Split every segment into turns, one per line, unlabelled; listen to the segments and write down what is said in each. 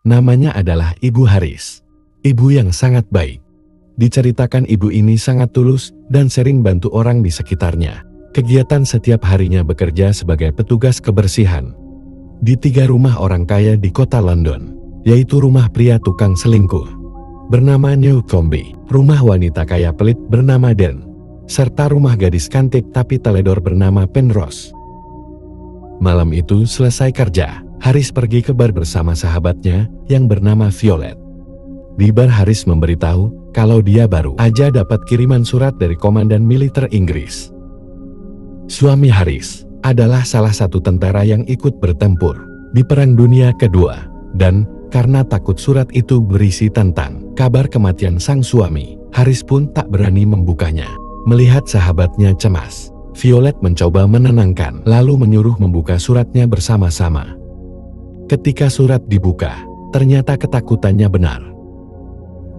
Namanya adalah Ibu Haris. Ibu yang sangat baik. Diceritakan ibu ini sangat tulus dan sering bantu orang di sekitarnya. Kegiatan setiap harinya bekerja sebagai petugas kebersihan di 3 rumah orang kaya di kota London, yaitu rumah pria tukang selingkuh bernama Newcombe, rumah wanita kaya pelit bernama Dan, serta rumah gadis cantik tapi teledor bernama Penrose. Malam itu selesai kerja, Haris pergi ke bar bersama sahabatnya yang bernama Violet. Di bar Haris memberitahu kalau dia baru aja dapat kiriman surat dari komandan militer Inggris. Suami Haris adalah salah satu tentara yang ikut bertempur di Perang Dunia Kedua, dan karena takut surat itu berisi tentang kabar kematian sang suami, Haris pun tak berani membukanya. Melihat sahabatnya cemas, Violet mencoba menenangkan lalu menyuruh membuka suratnya bersama-sama. Ketika surat dibuka, ternyata ketakutannya benar.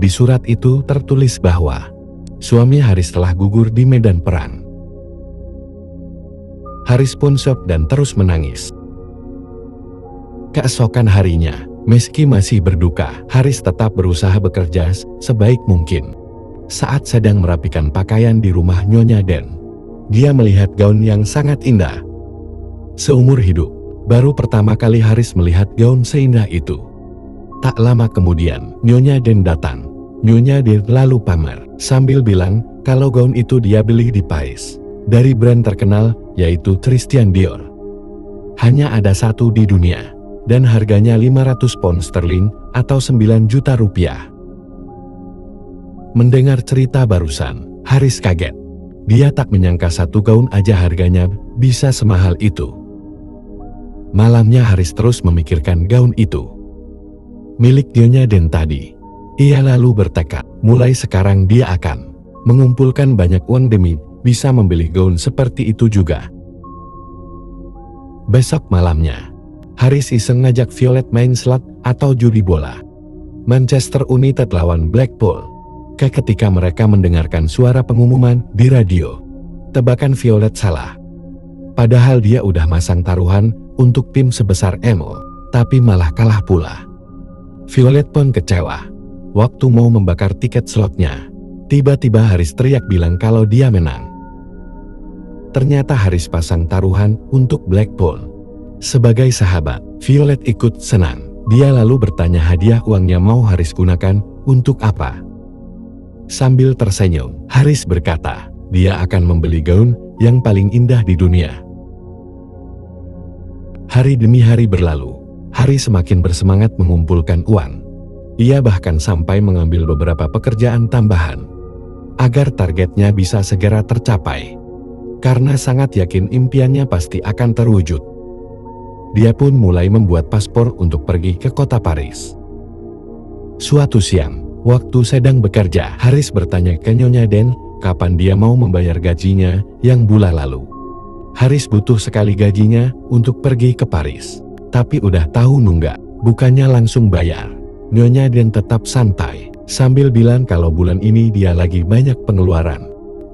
Di surat itu tertulis bahwa suami Haris telah gugur di medan perang. Haris pun syok dan terus menangis. Keesokan harinya, meski masih berduka, Haris tetap berusaha bekerja sebaik mungkin. Saat sedang merapikan pakaian di rumah Nyonya Den, dia melihat gaun yang sangat indah. Seumur hidup, baru pertama kali Haris melihat gaun seindah itu. Tak lama kemudian, Nyonya Den datang. Nyonya Den lalu pamer, sambil bilang kalau gaun itu dia beli di Paris, dari brand terkenal yaitu Christian Dior. Hanya ada satu di dunia, dan harganya 500 pound sterling atau 9 juta rupiah. Mendengar cerita barusan, Haris kaget. Dia tak menyangka satu gaun aja harganya bisa semahal itu. Malamnya Haris terus memikirkan gaun itu, milik Nyonya Den tadi. Ia lalu bertekad, mulai sekarang dia akan mengumpulkan banyak uang demi bisa membeli gaun seperti itu juga. Besok malamnya, Haris iseng ngajak Violet main slot atau judi bola. Manchester United lawan Blackpool. Ketika mereka mendengarkan suara pengumuman di radio, tebakan Violet salah. Padahal dia udah masang taruhan untuk tim sebesar MU, tapi malah kalah pula. Violet pun kecewa. Waktu mau membakar tiket slotnya, tiba-tiba Haris teriak bilang kalau dia menang. Ternyata Haris pasang taruhan untuk Blackpool. Sebagai sahabat, Violet ikut senang. Dia lalu bertanya hadiah uangnya mau Haris gunakan untuk apa. Sambil tersenyum, Haris berkata, dia akan membeli gaun yang paling indah di dunia. Hari demi hari berlalu, Haris semakin bersemangat mengumpulkan uang. Ia bahkan sampai mengambil beberapa pekerjaan tambahan agar targetnya bisa segera tercapai. Karena sangat yakin impiannya pasti akan terwujud. Dia pun mulai membuat paspor untuk pergi ke kota Paris. Suatu siang, waktu sedang bekerja, Haris bertanya ke Nyonya Den kapan dia mau membayar gajinya yang bulan lalu. Haris butuh sekali gajinya untuk pergi ke Paris, tapi udah tahu nunggak, bukannya langsung bayar. Nyonya Den tetap santai, sambil bilang kalau bulan ini dia lagi banyak pengeluaran.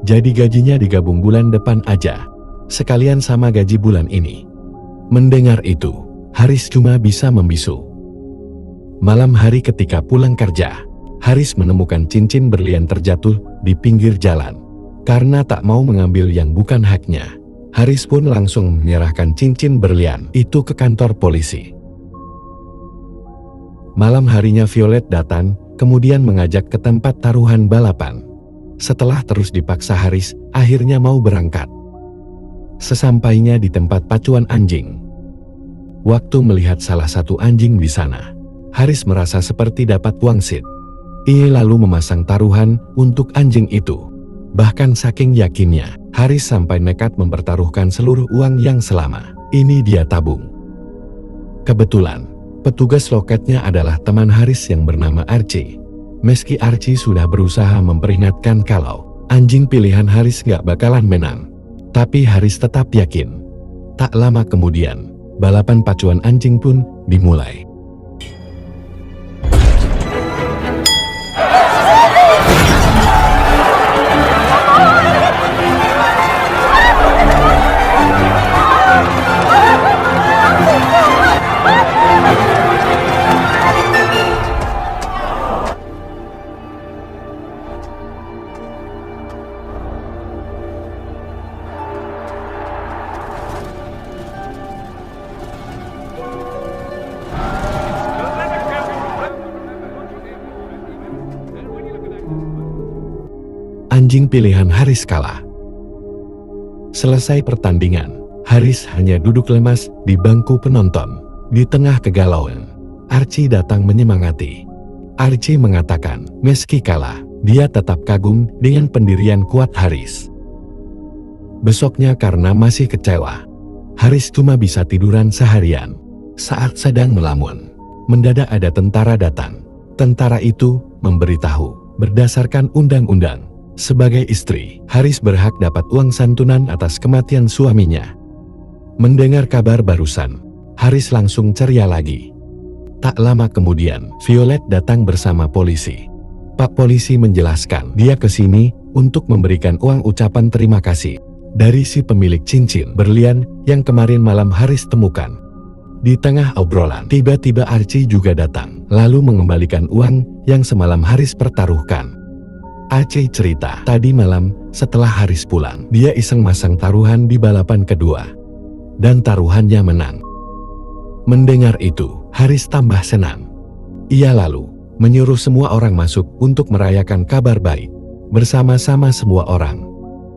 Jadi gajinya digabung bulan depan aja, sekalian sama gaji bulan ini. Mendengar itu, Haris cuma bisa membisu. Malam hari ketika pulang kerja, Haris menemukan cincin berlian terjatuh di pinggir jalan. Karena tak mau mengambil yang bukan haknya, Haris pun langsung menyerahkan cincin berlian itu ke kantor polisi. Malam harinya Violet datang, kemudian mengajak ke tempat taruhan balapan. Setelah terus dipaksa Haris, akhirnya mau berangkat. Sesampainya di tempat pacuan anjing, waktu melihat salah satu anjing di sana, Haris merasa seperti dapat wangsit. Ia lalu memasang taruhan untuk anjing itu. Bahkan saking yakinnya, Haris sampai nekat mempertaruhkan seluruh uang yang selama ini dia tabung. Kebetulan, petugas loketnya adalah teman Haris yang bernama Archie. Meski Archie sudah berusaha memperingatkan kalau anjing pilihan Haris gak bakalan menang, tapi Haris tetap yakin. Tak lama kemudian, balapan pacuan anjing pun dimulai. anjing pilihan Haris kalah. Selesai pertandingan, Haris hanya duduk lemas di bangku penonton. Di tengah kegalauan, Archie datang menyemangati. Archie mengatakan, meski kalah, dia tetap kagum dengan pendirian kuat Haris. Besoknya karena masih kecewa, Haris cuma bisa tiduran seharian. Saat sedang melamun, mendadak ada tentara datang. Tentara itu memberitahu, berdasarkan undang-undang, sebagai istri, Haris berhak dapat uang santunan atas kematian suaminya. Mendengar kabar barusan, Haris langsung ceria lagi. Tak lama kemudian, Violet datang bersama polisi. Pak polisi menjelaskan, dia kesini untuk memberikan uang ucapan terima kasih dari si pemilik cincin berlian yang kemarin malam Haris temukan. Di tengah obrolan, tiba-tiba Archie juga datang, lalu mengembalikan uang yang semalam Haris pertaruhkan. Archie cerita, tadi malam setelah Haris pulang, dia iseng masang taruhan di balapan kedua. Dan taruhannya menang. Mendengar itu, Haris tambah senang. Ia lalu menyuruh semua orang masuk untuk merayakan kabar baik bersama-sama semua orang.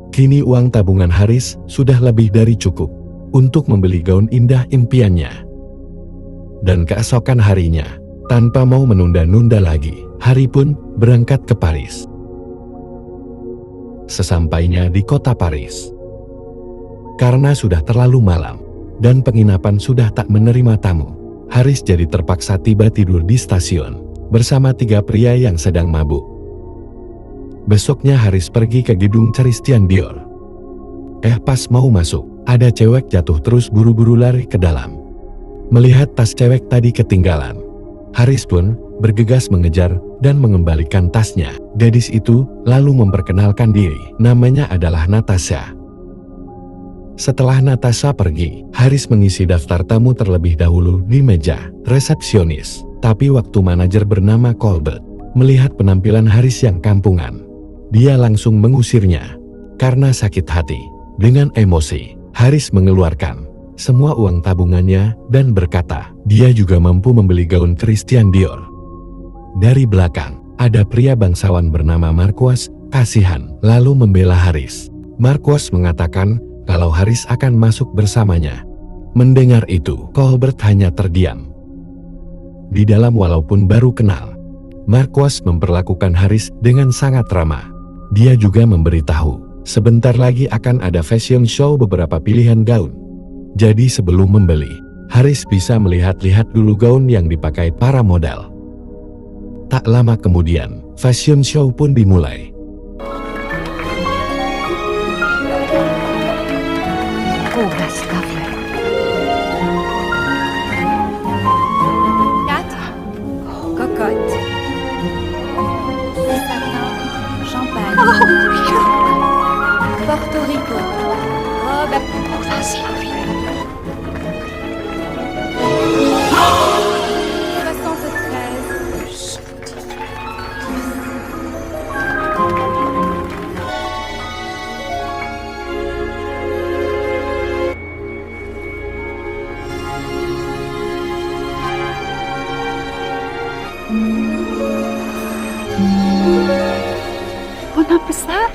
Kini uang tabungan Haris sudah lebih dari cukup untuk membeli gaun indah impiannya. Dan keesokan harinya, tanpa mau menunda-nunda lagi, Hari pun berangkat ke Paris. Sesampainya di kota Paris, karena sudah terlalu malam dan penginapan sudah tak menerima tamu, Haris jadi terpaksa tiba tidur di stasiun bersama 3 pria yang sedang mabuk. Besoknya Haris pergi ke gedung Christian Dior. Pas mau masuk, ada cewek jatuh terus buru-buru lari ke dalam. Melihat tas cewek tadi ketinggalan, Haris pun bergegas mengejar dan mengembalikan tasnya. Gadis itu lalu memperkenalkan diri, namanya adalah Natasha. Setelah Natasha pergi, Haris mengisi daftar tamu terlebih dahulu di meja resepsionis. Tapi waktu manajer bernama Colbert melihat penampilan Haris yang kampungan, dia langsung mengusirnya. Karena sakit hati, dengan emosi, Haris mengeluarkan semua uang tabungannya dan berkata, dia juga mampu membeli gaun Christian Dior. Dari belakang, ada pria bangsawan bernama Marquis kasihan, lalu membela Haris. Marquis mengatakan kalau Haris akan masuk bersamanya. Mendengar itu, Colbert hanya terdiam. Di dalam walaupun baru kenal, Marquis memperlakukan Haris dengan sangat ramah. Dia juga memberitahu, sebentar lagi akan ada fashion show beberapa pilihan gaun. Jadi sebelum membeli, Haris bisa melihat-lihat dulu gaun yang dipakai para model. Tak lama kemudian, fashion show pun dimulai.
Oh, that's lovely. 4. Cocotte. Satin. Champagne. Porto Rico. Robe à poupon. Ça, c'est envie. 73. Kenapa, Sat?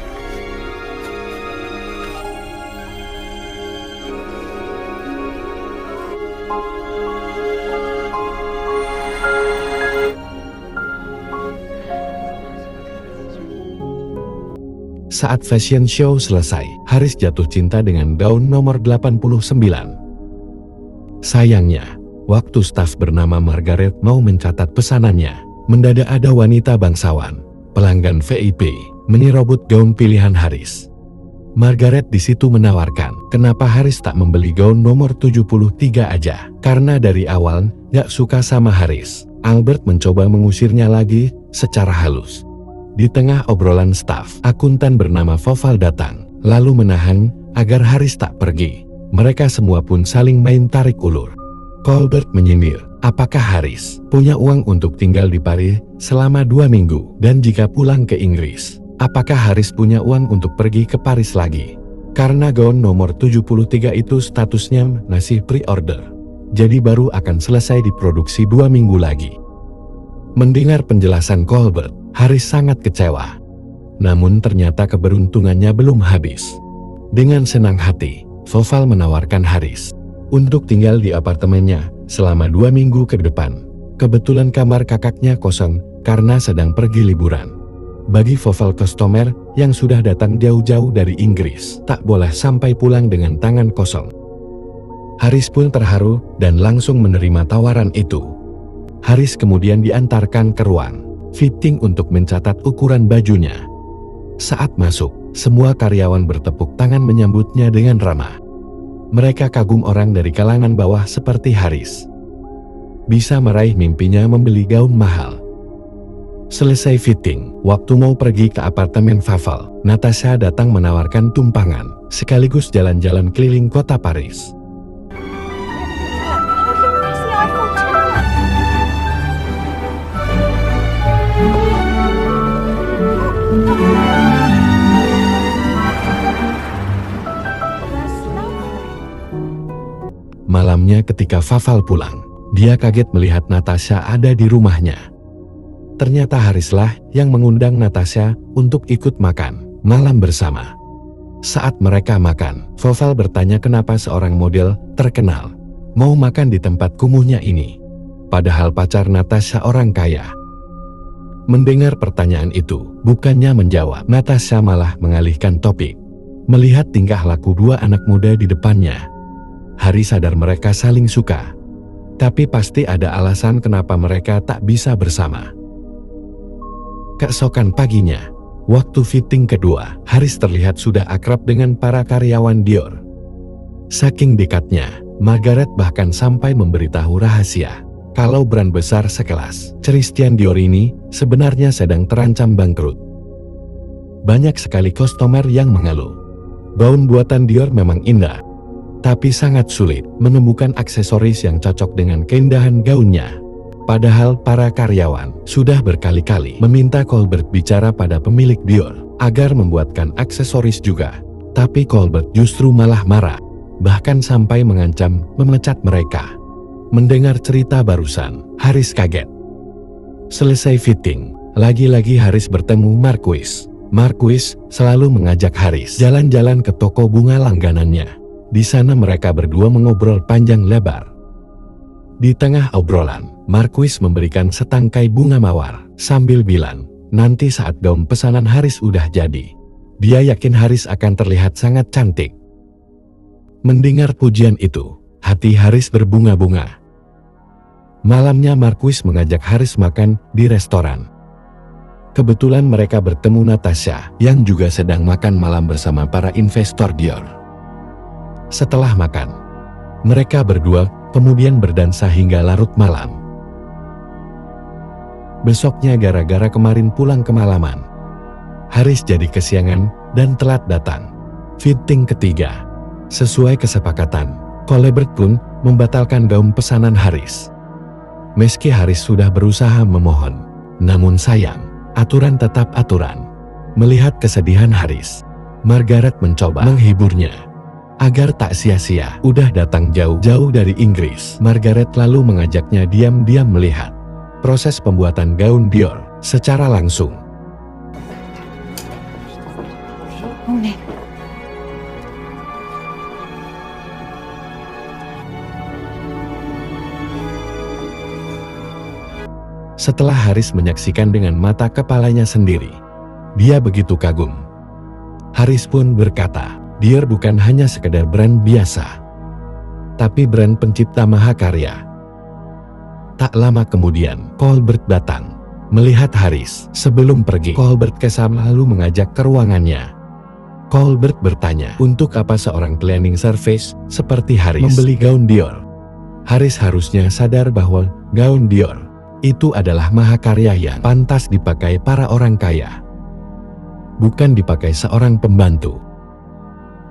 Saat fashion show selesai, Haris jatuh cinta dengan gaun nomor 89. Sayangnya, waktu staf bernama Margaret mau mencatat pesanannya, mendadak ada wanita bangsawan, pelanggan VIP, menyerobot gaun pilihan Haris. Margaret di situ menawarkan, kenapa Haris tak membeli gaun nomor 73 aja? Karena dari awal gak suka sama Haris. Albert mencoba mengusirnya lagi secara halus. Di tengah obrolan staf, akuntan bernama Voval datang, lalu menahan agar Haris tak pergi. Mereka semua pun saling main tarik ulur. Colbert menyindir, apakah Haris punya uang untuk tinggal di Paris selama 2 minggu? Dan jika pulang ke Inggris, apakah Haris punya uang untuk pergi ke Paris lagi? Karena gaun nomor 73 itu statusnya masih pre-order, jadi baru akan selesai diproduksi 2 minggu lagi. Mendengar penjelasan Colbert, Haris sangat kecewa. Namun ternyata keberuntungannya belum habis. Dengan senang hati, Voval menawarkan Haris untuk tinggal di apartemennya selama 2 minggu ke depan. Kebetulan kamar kakaknya kosong karena sedang pergi liburan. Bagi Voval customer yang sudah datang jauh-jauh dari Inggris, tak boleh sampai pulang dengan tangan kosong. Haris pun terharu dan langsung menerima tawaran itu. Haris kemudian diantarkan ke ruang fitting untuk mencatat ukuran bajunya. Saat masuk, semua karyawan bertepuk tangan menyambutnya dengan ramah. Mereka kagum orang dari kalangan bawah seperti Haris bisa meraih mimpinya membeli gaun mahal. Selesai fitting, waktu mau pergi ke apartemen Voval, Natasha datang menawarkan tumpangan, sekaligus jalan-jalan keliling kota Paris. Malamnya ketika Voval pulang, dia kaget melihat Natasha ada di rumahnya. Ternyata Harislah yang mengundang Natasha untuk ikut makan malam bersama. Saat mereka makan, Voval bertanya kenapa seorang model terkenal mau makan di tempat kumuhnya ini. Padahal pacar Natasha orang kaya. Mendengar pertanyaan itu, bukannya menjawab, Natasha malah mengalihkan topik. Melihat tingkah laku dua anak muda di depannya, Haris sadar mereka saling suka. Tapi pasti ada alasan kenapa mereka tak bisa bersama. Keesokan paginya, waktu fitting kedua, Haris terlihat sudah akrab dengan para karyawan Dior. Saking dekatnya, Margaret bahkan sampai memberitahu rahasia kalau brand besar sekelas Christian Dior ini sebenarnya sedang terancam bangkrut. Banyak sekali customer yang mengeluh. Gaun buatan Dior memang indah, tapi sangat sulit menemukan aksesoris yang cocok dengan keindahan gaunnya. Padahal para karyawan sudah berkali-kali meminta Colbert bicara pada pemilik Dior agar membuatkan aksesoris juga. Tapi Colbert justru malah marah, bahkan sampai mengancam memecat mereka. Mendengar cerita barusan, Haris kaget. Selesai fitting, lagi-lagi Haris bertemu Marquis. Marquis selalu mengajak Haris jalan-jalan ke toko bunga langganannya. Di sana mereka berdua mengobrol panjang lebar. Di tengah obrolan, Marquis memberikan setangkai bunga mawar sambil bilang, nanti saat gaun pesanan Haris udah jadi, dia yakin Haris akan terlihat sangat cantik. Mendengar pujian itu, hati Haris berbunga-bunga. Malamnya Marquis mengajak Haris makan di restoran. Kebetulan mereka bertemu Natasha yang juga sedang makan malam bersama para investor Dior. Setelah makan, mereka berdua kemudian berdansa hingga larut malam. Besoknya gara-gara kemarin pulang kemalaman, Haris jadi kesiangan dan telat datang. Fitting ketiga, sesuai kesepakatan, Colbert pun membatalkan gaun pesanan Haris. Meski Haris sudah berusaha memohon, namun sayang, aturan tetap aturan. Melihat kesedihan Haris, Margaret mencoba menghiburnya. Agar tak sia-sia, udah datang jauh-jauh dari Inggris, Margaret lalu mengajaknya diam-diam melihat proses pembuatan gaun Dior secara langsung. Setelah Haris menyaksikan dengan mata kepalanya sendiri, dia begitu kagum. Haris pun berkata, Dior bukan hanya sekedar brand biasa, tapi brand pencipta mahakarya. Tak lama kemudian, Colbert datang. Melihat Haris, sebelum pergi, Colbert kesam lalu mengajak ke ruangannya. Colbert bertanya, untuk apa seorang cleaning service seperti Haris membeli gaun Dior? Haris harusnya sadar bahwa gaun Dior itu adalah mahakarya yang pantas dipakai para orang kaya, bukan dipakai seorang pembantu.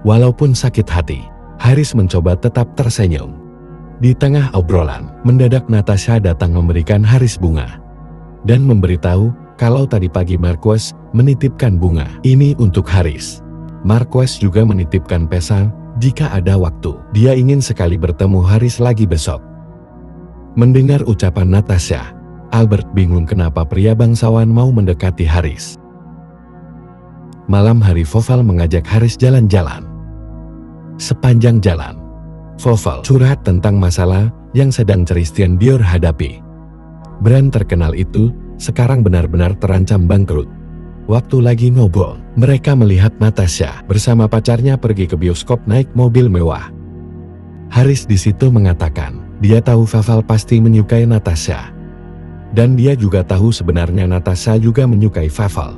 Walaupun sakit hati, Haris mencoba tetap tersenyum. Di tengah obrolan, mendadak Natasha datang memberikan Haris bunga dan memberitahu kalau tadi pagi Marquis menitipkan bunga ini untuk Haris. Marquis juga menitipkan pesan jika ada waktu, dia ingin sekali bertemu Haris lagi besok. Mendengar ucapan Natasha, Albert bingung kenapa pria bangsawan mau mendekati Haris. Malam hari Fauvel mengajak Haris jalan-jalan. Sepanjang jalan, Fauvel curhat tentang masalah yang sedang Christian Dior hadapi. Brand terkenal itu sekarang benar-benar terancam bangkrut. Waktu lagi ngobrol, mereka melihat Natasha bersama pacarnya pergi ke bioskop naik mobil mewah. Haris di situ mengatakan, dia tahu Fauvel pasti menyukai Natasha. Dan dia juga tahu sebenarnya Natasha juga menyukai Fauvel.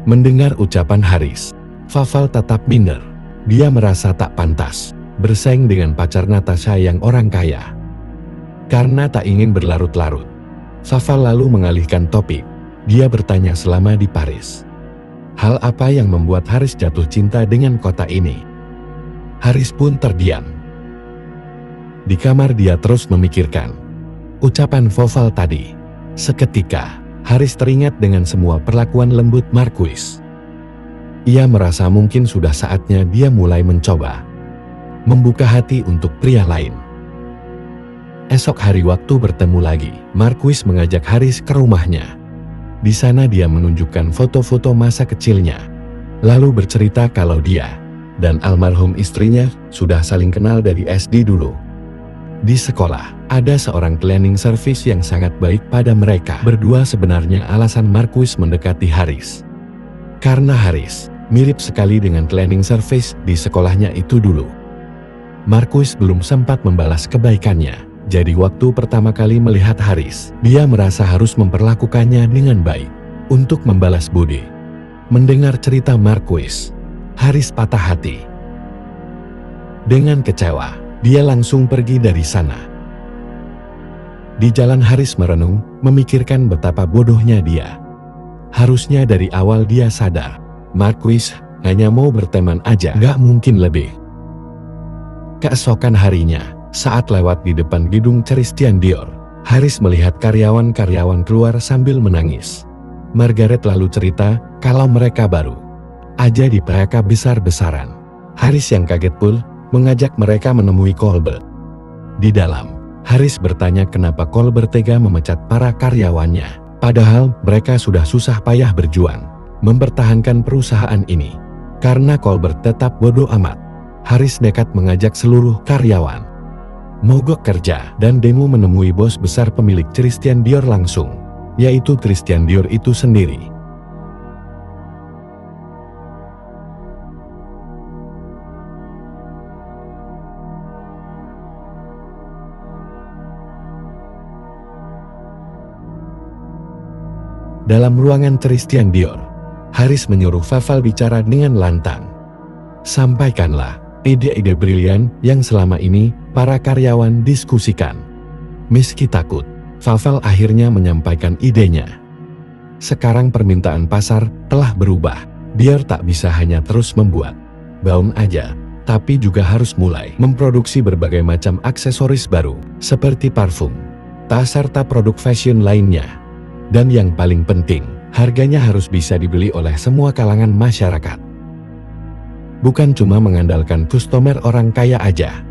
Mendengar ucapan Haris, Fauvel tetap minder. Dia merasa tak pantas bersaing dengan pacar Natasha yang orang kaya. Karena tak ingin berlarut-larut, Fauvel lalu mengalihkan topik. Dia bertanya selama di Paris, hal apa yang membuat Haris jatuh cinta dengan kota ini? Haris pun terdiam. Di kamar dia terus memikirkan ucapan Fauvel tadi. Seketika, Haris teringat dengan semua perlakuan lembut Marquis. Ia merasa mungkin sudah saatnya dia mulai mencoba membuka hati untuk pria lain. Esok hari waktu bertemu lagi, Marquis mengajak Haris ke rumahnya. Di sana dia menunjukkan foto-foto masa kecilnya, lalu bercerita kalau dia dan almarhum istrinya sudah saling kenal dari SD dulu. Di sekolah, ada seorang cleaning service yang sangat baik pada mereka berdua. Sebenarnya alasan Marquis mendekati Haris karena Haris mirip sekali dengan cleaning service di sekolahnya itu dulu. Marquis belum sempat membalas kebaikannya, jadi waktu pertama kali melihat Haris, dia merasa harus memperlakukannya dengan baik untuk membalas budi. Mendengar cerita Marquis, Haris patah hati. Dengan kecewa, dia langsung pergi dari sana. Di jalan Haris merenung, memikirkan betapa bodohnya dia. Harusnya dari awal dia sadar, Marquis hanya mau berteman aja, gak mungkin lebih. Keesokan harinya, saat lewat di depan gedung Christian Dior, Haris melihat karyawan-karyawan keluar sambil menangis. Margaret lalu cerita kalau mereka baru aja di PHK besar-besaran. Haris yang kaget pun mengajak mereka menemui Colbert. Di dalam, Haris bertanya kenapa Colbert tega memecat para karyawannya, padahal mereka sudah susah payah berjuang mempertahankan perusahaan ini. Karena Colbert tetap bodoh amat, Haris nekat mengajak seluruh karyawan mogok kerja dan demo menemui bos besar pemilik Christian Dior langsung, yaitu Christian Dior itu sendiri. Dalam ruangan Christian Dior, Haris menyuruh Fauvel bicara dengan lantang. Sampaikanlah ide-ide brilian yang selama ini para karyawan diskusikan. Meski takut, Fauvel akhirnya menyampaikan idenya. Sekarang permintaan pasar telah berubah. Dior tak bisa hanya terus membuat gaun aja, tapi juga harus mulai memproduksi berbagai macam aksesoris baru, seperti parfum, tas serta produk fashion lainnya. Dan yang paling penting, harganya harus bisa dibeli oleh semua kalangan masyarakat. Bukan cuma mengandalkan customer orang kaya aja.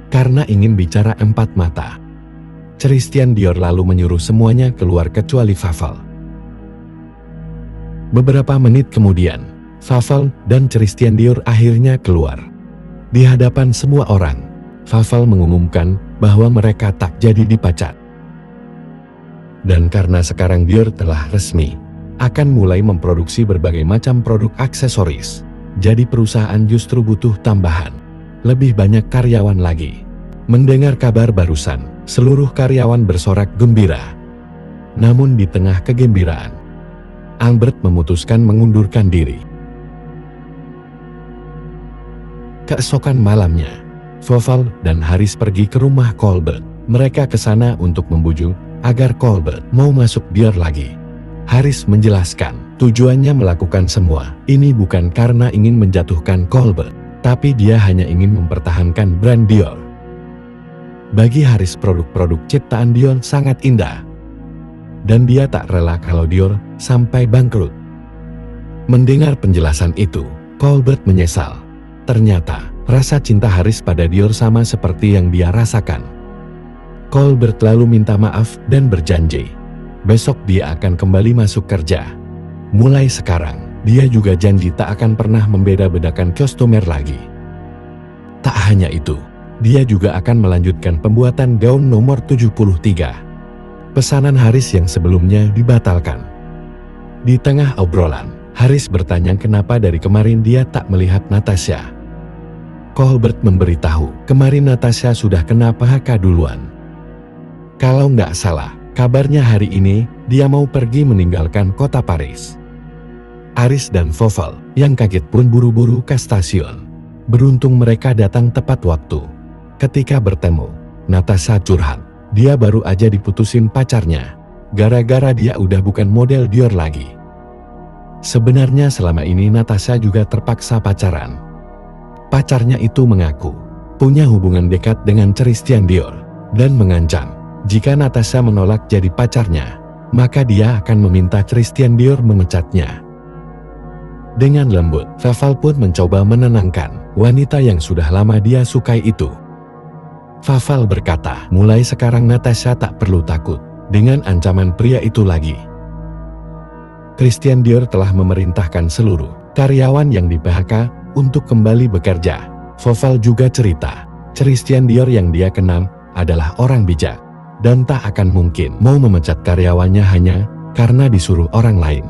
Karena ingin bicara empat mata, Christian Dior lalu menyuruh semuanya keluar kecuali Fauvel. Beberapa menit kemudian, Fauvel dan Christian Dior akhirnya keluar. Di hadapan semua orang, Fauvel mengumumkan bahwa mereka tak jadi dipecat. Dan karena sekarang Dior telah resmi akan mulai memproduksi berbagai macam produk aksesoris, jadi perusahaan justru butuh tambahan lebih banyak karyawan lagi. Mendengar kabar barusan, seluruh karyawan bersorak gembira. Namun di tengah kegembiraan, Albert memutuskan mengundurkan diri. Keesokan malamnya, Fauvel dan Haris pergi ke rumah Colbert. Mereka ke sana untuk membujuk agar Colbert mau masuk Dior lagi. Haris menjelaskan, tujuannya melakukan semua ini bukan karena ingin menjatuhkan Colbert, tapi dia hanya ingin mempertahankan brand Dior. Bagi Haris produk-produk ciptaan Dior sangat indah, dan dia tak rela kalau Dior sampai bangkrut. Mendengar penjelasan itu, Colbert menyesal. Ternyata, rasa cinta Haris pada Dior sama seperti yang dia rasakan. Colbert lalu minta maaf dan berjanji, besok dia akan kembali masuk kerja. Mulai sekarang, Dia juga janji tak akan pernah membeda-bedakan kostumer lagi. Tak hanya itu, dia juga akan melanjutkan pembuatan gaun nomor 73. Pesanan Haris yang sebelumnya dibatalkan. Di tengah obrolan, Haris bertanya kenapa dari kemarin dia tak melihat Natasha. Colbert memberitahu, kemarin Natasha sudah kena PHK duluan. Kalau nggak salah, kabarnya hari ini dia mau pergi meninggalkan kota Paris. Haris dan Fauvel yang kaget pun buru-buru ke stasiun. Beruntung mereka datang tepat waktu. Ketika bertemu, Natasha curhat. Dia baru aja diputusin pacarnya. Gara-gara dia udah bukan model Dior lagi. Sebenarnya selama ini Natasha juga terpaksa pacaran. Pacarnya itu mengaku punya hubungan dekat dengan Christian Dior dan mengancam jika Natasha menolak jadi pacarnya, maka dia akan meminta Christian Dior memecatnya. Dengan lembut, Fauvel pun mencoba menenangkan wanita yang sudah lama dia sukai itu. Fauvel berkata, mulai sekarang Natasha tak perlu takut dengan ancaman pria itu lagi. Christian Dior telah memerintahkan seluruh karyawan yang di PHK untuk kembali bekerja. Fauvel juga cerita, Christian Dior yang dia kenal adalah orang bijak dan tak akan mungkin mau memecat karyawannya hanya karena disuruh orang lain.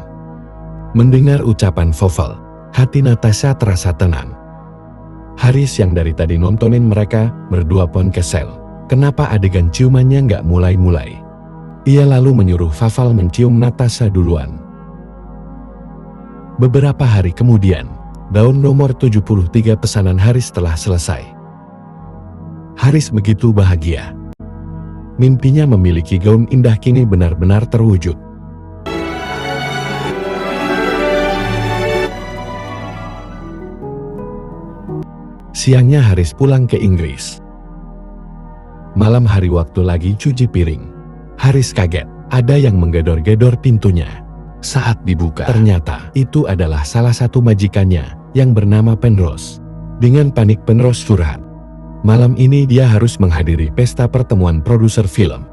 Mendengar ucapan Fauvel, hati Natasha terasa tenang. Haris yang dari tadi nontonin mereka berdua pun kesel. Kenapa adegan ciumannya nggak mulai-mulai? Ia lalu menyuruh Fauvel mencium Natasha duluan. Beberapa hari kemudian, gaun nomor 73 pesanan Haris telah selesai. Haris begitu bahagia. Mimpinya memiliki gaun indah kini benar-benar terwujud. Siangnya Haris pulang ke Inggris. Malam hari waktu lagi cuci piring. Haris kaget, ada yang menggedor-gedor pintunya. Saat dibuka, ternyata itu adalah salah satu majikannya yang bernama Penrose. Dengan panik Penrose curhat. Malam ini dia harus menghadiri pesta pertemuan produser film.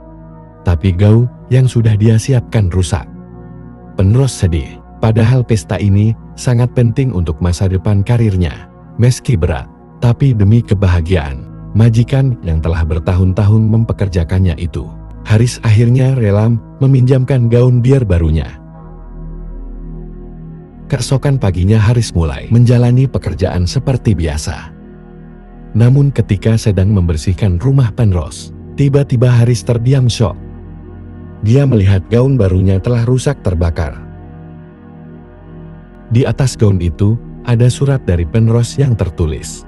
Tapi gaun yang sudah dia siapkan rusak. Penrose sedih, padahal pesta ini sangat penting untuk masa depan karirnya. Meski berat, tapi demi kebahagiaan majikan yang telah bertahun-tahun mempekerjakannya itu, Haris akhirnya rela meminjamkan gaun Dior barunya. Keesokan paginya Haris mulai menjalani pekerjaan seperti biasa. Namun ketika sedang membersihkan rumah Penrose, tiba-tiba Haris terdiam syok. Dia melihat gaun barunya telah rusak terbakar. Di atas gaun itu ada surat dari Penrose yang tertulis,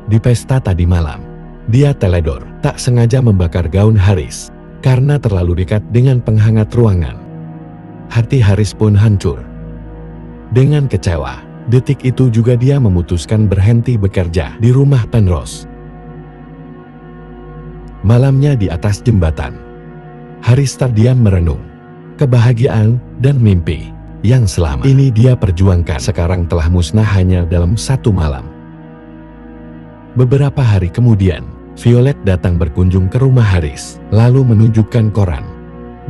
di pesta tadi malam, dia teledor, tak sengaja membakar gaun Haris, karena terlalu dekat dengan penghangat ruangan. Hati Haris pun hancur. Dengan kecewa, detik itu juga dia memutuskan berhenti bekerja di rumah Penrose. Malamnya di atas jembatan, Haris terdiam merenung. Kebahagiaan dan mimpi yang selama ini dia perjuangkan sekarang telah musnah hanya dalam satu malam. Beberapa hari kemudian, Violet datang berkunjung ke rumah Haris, lalu menunjukkan koran.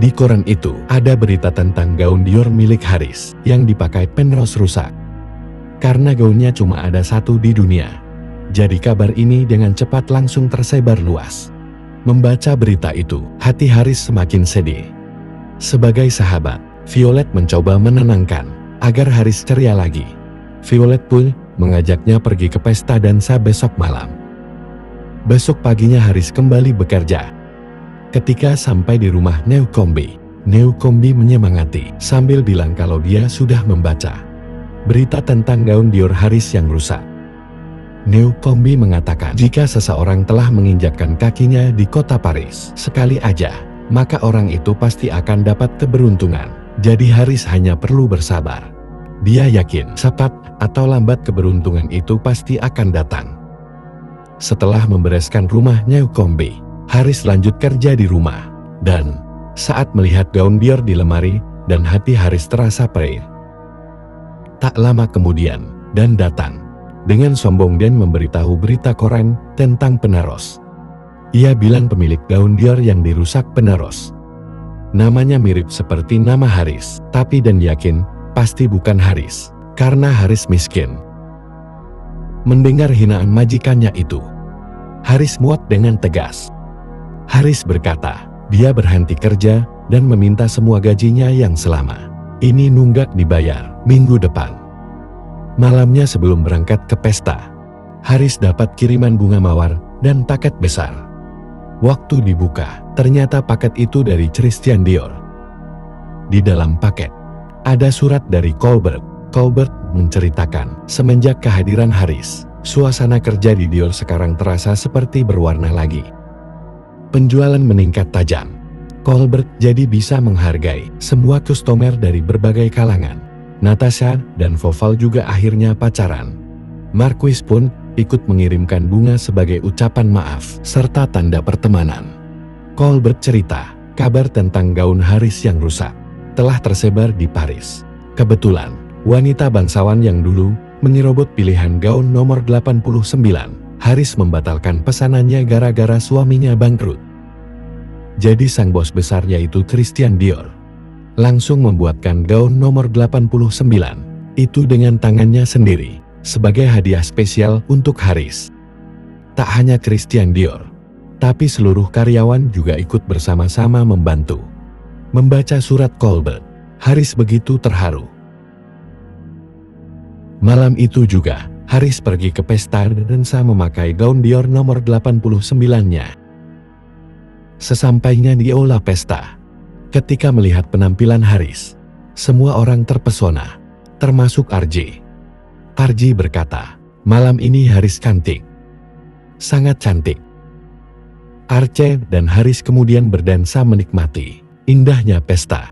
Di koran itu, ada berita tentang gaun Dior milik Haris, yang dipakai Penrose rusak. Karena gaunnya cuma ada satu di dunia. Jadi kabar ini dengan cepat langsung tersebar luas. Membaca berita itu, hati Haris semakin sedih. Sebagai sahabat, Violet mencoba menenangkan, agar Haris ceria lagi. Violet pun mengajaknya pergi ke pesta dansa besok malam. Besok paginya Haris kembali bekerja. Ketika sampai di rumah Newcombe menyemangati sambil bilang kalau dia sudah membaca berita tentang gaun Dior Haris yang rusak. Newcombe mengatakan jika seseorang telah menginjakkan kakinya di kota Paris sekali aja, maka orang itu pasti akan dapat keberuntungan. Jadi Haris hanya perlu bersabar. Dia yakin cepat atau lambat keberuntungan itu pasti akan datang. Setelah membereskan rumah Newcombe, Haris lanjut kerja di rumah. Dan saat melihat gaun Dior di lemari, dan hati Haris terasa perih. Tak lama kemudian, Dan datang dengan sombong dan memberitahu berita koran tentang Penrose. Ia bilang pemilik gaun Dior yang dirusak Penrose. Namanya mirip seperti nama Haris, tapi Dan yakin pasti bukan Haris, karena Haris miskin. Mendengar hinaan majikannya itu, Haris muak dengan tegas. Haris berkata, dia berhenti kerja dan meminta semua gajinya yang selama ini nunggak dibayar minggu depan. Malamnya sebelum berangkat ke pesta, Haris dapat kiriman bunga mawar dan paket besar. Waktu dibuka, ternyata paket itu dari Christian Dior. Di dalam paket, ada surat dari Colbert. Colbert menceritakan, semenjak kehadiran Haris, suasana kerja di Dior sekarang terasa seperti berwarna lagi. Penjualan meningkat tajam. Colbert jadi bisa menghargai semua customer dari berbagai kalangan. Natasha dan Voval juga akhirnya pacaran. Marquis pun ikut mengirimkan bunga sebagai ucapan maaf serta tanda pertemanan. Colbert cerita, kabar tentang gaun Haris yang rusak telah tersebar di Paris. Kebetulan, wanita bangsawan yang dulu menyerobot pilihan gaun nomor 89, Haris membatalkan pesanannya gara-gara suaminya bangkrut. Jadi sang bos besar yaitu Christian Dior langsung membuatkan gaun nomor 89 itu dengan tangannya sendiri sebagai hadiah spesial untuk Haris. Tak hanya Christian Dior, tapi seluruh karyawan juga ikut bersama-sama membantu. Membaca surat Colbert, Haris begitu terharu. Malam itu juga, Haris pergi ke pesta dan memakai gaun Dior nomor 89-nya. Sesampainya di aula pesta, ketika melihat penampilan Haris, semua orang terpesona, termasuk RJ. RJ berkata, malam ini Haris cantik. Sangat cantik. RJ dan Haris kemudian berdansa menikmati indahnya pesta.